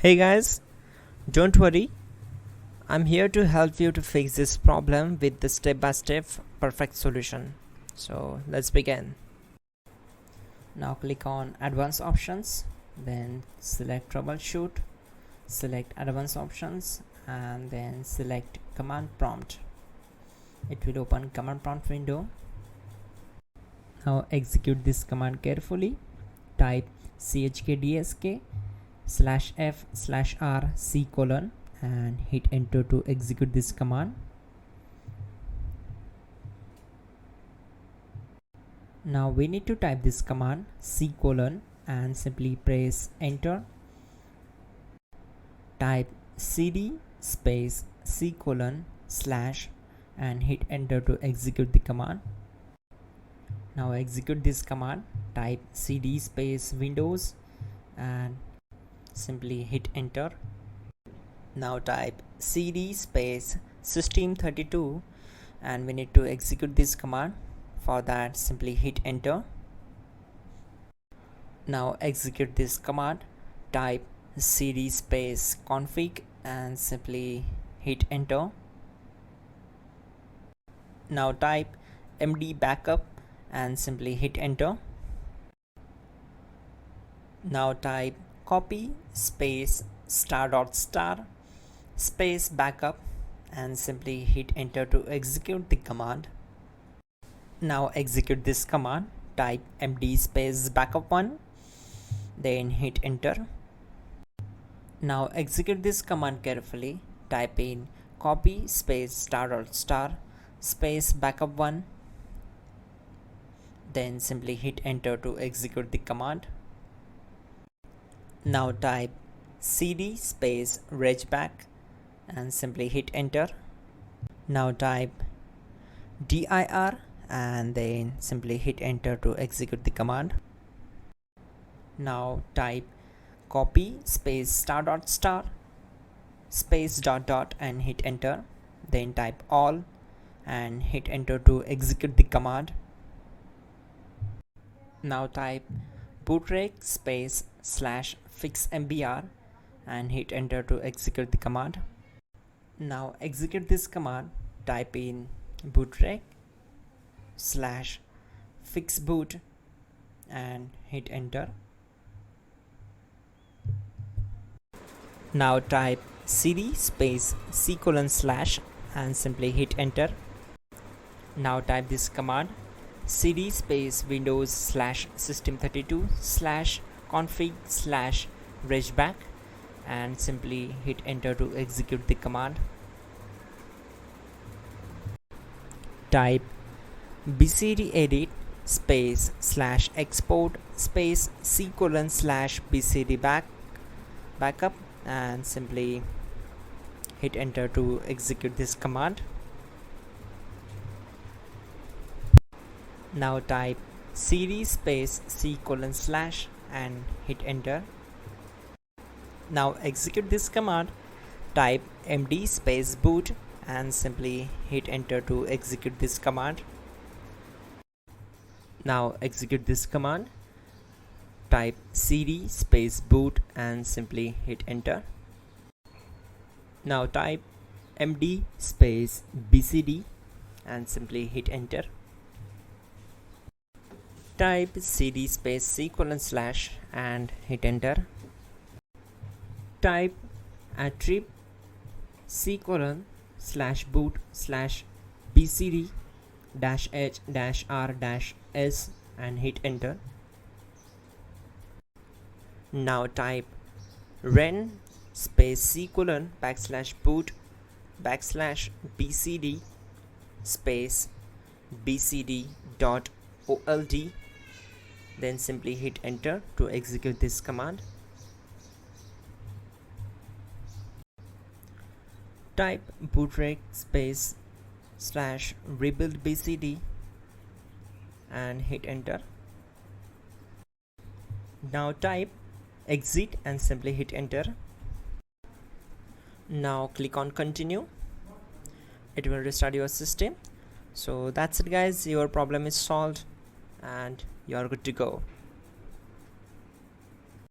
Hey guys, don't worry, I'm here to help you to fix this problem with the step-by-step perfect solution. So let's begin. Now click on advanced options, then select troubleshoot, select advanced options and then select command prompt. It will open command prompt window. Now execute this command carefully. Type chkdsk /f/r c : and hit enter to execute this command. Now we need to type this command c : and simply press enter. Type cd space c : / and hit enter to execute the command. Now execute this command. Type cd space windows and simply hit enter. Now type cd space system32 and we need to execute this command. For that, simply hit enter. Now execute this command. Type cd space config and simply hit enter. Now type md backup and simply hit enter. Now type copy space *** space backup and simply hit enter to execute the command. Now execute this command. Type md space backup1 then hit enter. Now execute this command carefully. Type in copy space ** space backup1 then simply hit enter to execute the command. Now type cd space regback and simply hit enter. Now type dir and then simply hit enter to execute the command. Now type copy space ** space ... and hit enter. Then type all and hit enter to execute the command. Now type bootrec space /fixmbr and hit enter to execute the command. Now execute this command. Type in bootrec /fixboot and hit enter. Now type cd space c : / and simply hit enter. Now type this command cd space windows /system32 /config /regback and simply hit enter to execute the command. Type bcd edit space /export space c : /bcd backup and simply hit enter to execute this command. Now type cd space c : / and hit enter. Now execute this command. Type md space boot and simply hit enter to execute this command. Now execute this command. Type cd space boot and simply hit enter. Now type md space bcd and simply hit enter. Type cd space c : / and hit enter. Type attrib c : /boot /bcd -h -r -s and hit enter. Now type ren space c : /boot /bcd space bcd.old then simply hit enter to execute this command. Type bootrec space /rebuild bcd and hit enter. Now type exit and simply hit enter. Now click on continue. It will restart your system. So that's it guys, your problem is solved and you are good to go.